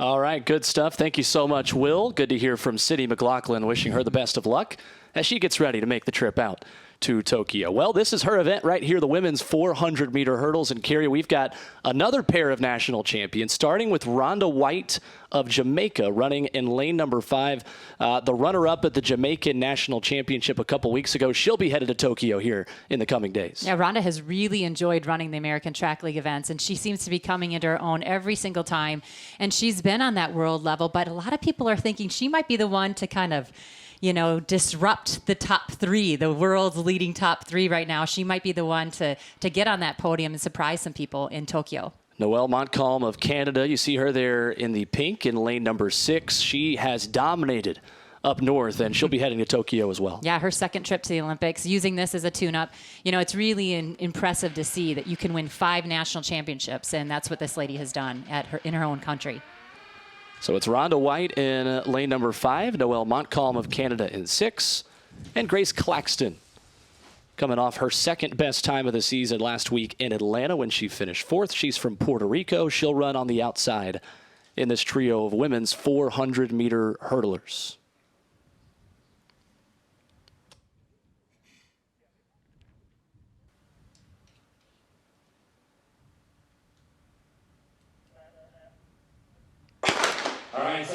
All right, good stuff. Thank you so much, Will. Good to hear from Sydney McLaughlin, wishing her the best of luck as she gets ready to make the trip out to Tokyo. Well, this is her event right here, the women's 400-meter hurdles. And Carrie, we've got another pair of national champions, starting with Rhonda White of Jamaica, running in lane number 5, the runner-up at the Jamaican National Championship a couple weeks ago. She'll be headed to Tokyo here in the coming days. Yeah, Rhonda has really enjoyed running the American Track League events, and she seems to be coming into her own every single time. And she's been on that world level, but a lot of people are thinking she might be the one to kind of, you know, disrupt the top 3, the world's leading top 3 right now. She might be the one to get on that podium and surprise some people in Tokyo. Noelle Montcalm of Canada, you see her there in the pink in lane number 6. She has dominated up north, and she'll be heading to Tokyo as well. Yeah, her second trip to the Olympics, using this as a tune-up. You know, it's really impressive to see that you can win 5 national championships, and that's what this lady has done in her own country. So it's Rhonda White in lane number 5, Noelle Montcalm of Canada in 6, and Grace Claxton coming off her second best time of the season last week in Atlanta when she finished 4th. She's from Puerto Rico. She'll run on the outside in this trio of women's 400-meter hurdlers.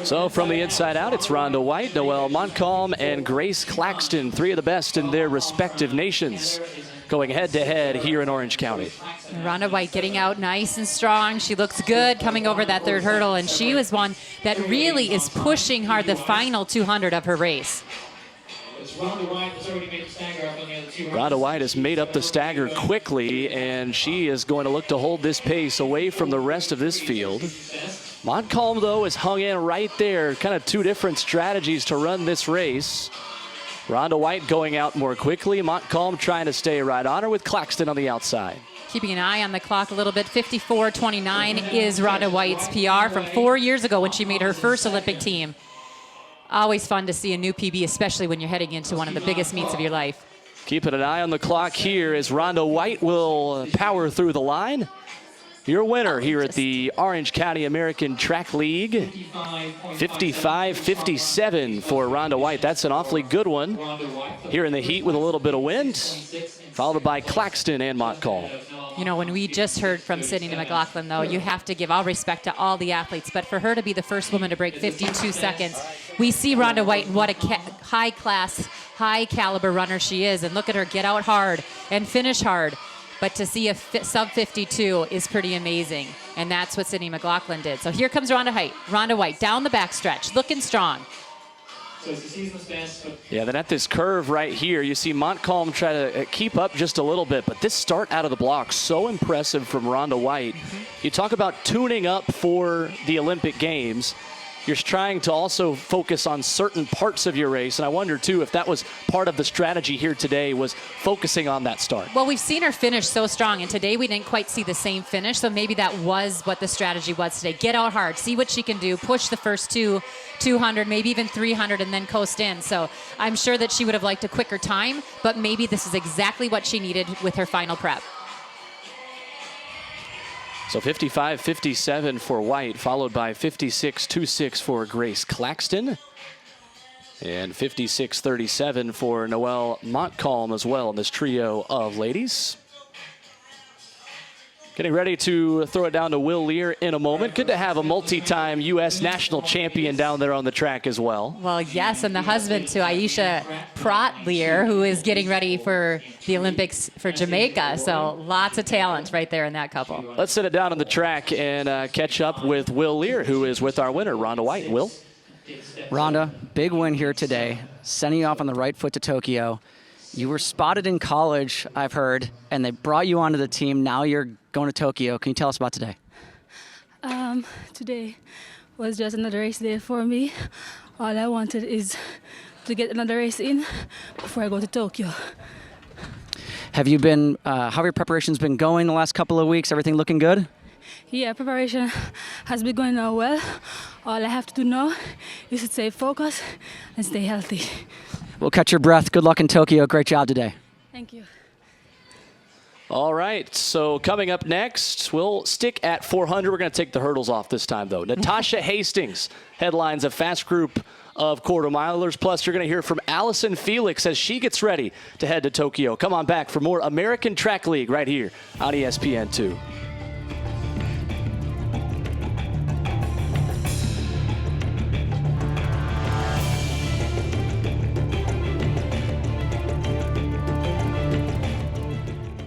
So from the inside out, it's Rhonda White, Noelle Montcalm, and Grace Claxton, 3 of the best in their respective nations, going head-to-head here in Orange County. Rhonda White getting out nice and strong. She looks good coming over that 3rd hurdle, and she was one that really is pushing hard the final 200 of her race. Rhonda White has made up the stagger quickly, and she is going to look to hold this pace away from the rest of this field. Montcalm, though, is hung in right there. Kind of 2 different strategies to run this race. Rhonda White going out more quickly. Montcalm trying to stay right on her with Claxton on the outside. Keeping an eye on the clock a little bit. 54:29 is Rhonda White's PR from 4 years ago when she made her first Olympic team. Always fun to see a new PB, especially when you're heading into one of the biggest meets of your life. Keeping an eye on the clock here as Rhonda White will power through the line. Your winner here at the Orange County American Track League, 55-57 for Rhonda White. That's an awfully good one here in the heat with a little bit of wind, followed by Claxton and Montcalm. You know, when we just heard from Sydney McLaughlin, though, you have to give all respect to all the athletes. But for her to be the first woman to break 52 seconds, we see Rhonda White and what a high-class, high-caliber runner she is. And look at her get out hard and finish hard. But to see a sub-52 is pretty amazing. And that's what Sydney McLaughlin did. So here comes Rhonda White down the backstretch, looking strong. Yeah, then at this curve right here, you see Montcalm try to keep up just a little bit. But this start out of the block, so impressive from Rhonda White. You talk about tuning up for the Olympic Games. You're trying to also focus on certain parts of your race. And I wonder, too, if that was part of the strategy here today, was focusing on that start. Well, we've seen her finish so strong, and today we didn't quite see the same finish. So maybe that was what the strategy was today. Get out hard, see what she can do, push the first 200, maybe even 300, and then coast in. So I'm sure that she would have liked a quicker time, but maybe this is exactly what she needed with her final prep. So 55-57 for White, followed by 56-26 for Grace Claxton. And 56-37 for Noelle Montcalm as well in this trio of ladies. Getting ready to throw it down to Will Lear in a moment. Good to have a multi-time U.S. national champion down there on the track as well. Well, yes, and the husband to Aisha Pratt Lear, who is getting ready for the Olympics for Jamaica. So lots of talent right there in that couple. Let's sit it down on the track and catch up with Will Lear, who is with our winner, Rhonda White. Will? Rhonda, big win here today, sending you off on the right foot to Tokyo. You were spotted in college, I've heard, and they brought you onto the team. Now you're going to Tokyo. Can you tell us about today? Today was just another race day for me. All I wanted is to get another race in before I go to Tokyo. Have you been, how have your preparations been going the last couple of weeks? Everything looking good? Yeah, preparation has been going on well. All I have to do now is to stay focused and stay healthy. We'll catch your breath. Good luck in Tokyo. Great job today. Thank you. All right, so coming up next, we'll stick at 400. We're going to take the hurdles off this time, though. Natasha Hastings headlines a fast group of quarter milers. Plus, you're going to hear from Allison Felix as she gets ready to head to Tokyo. Come on back for more American Track League right here on ESPN2.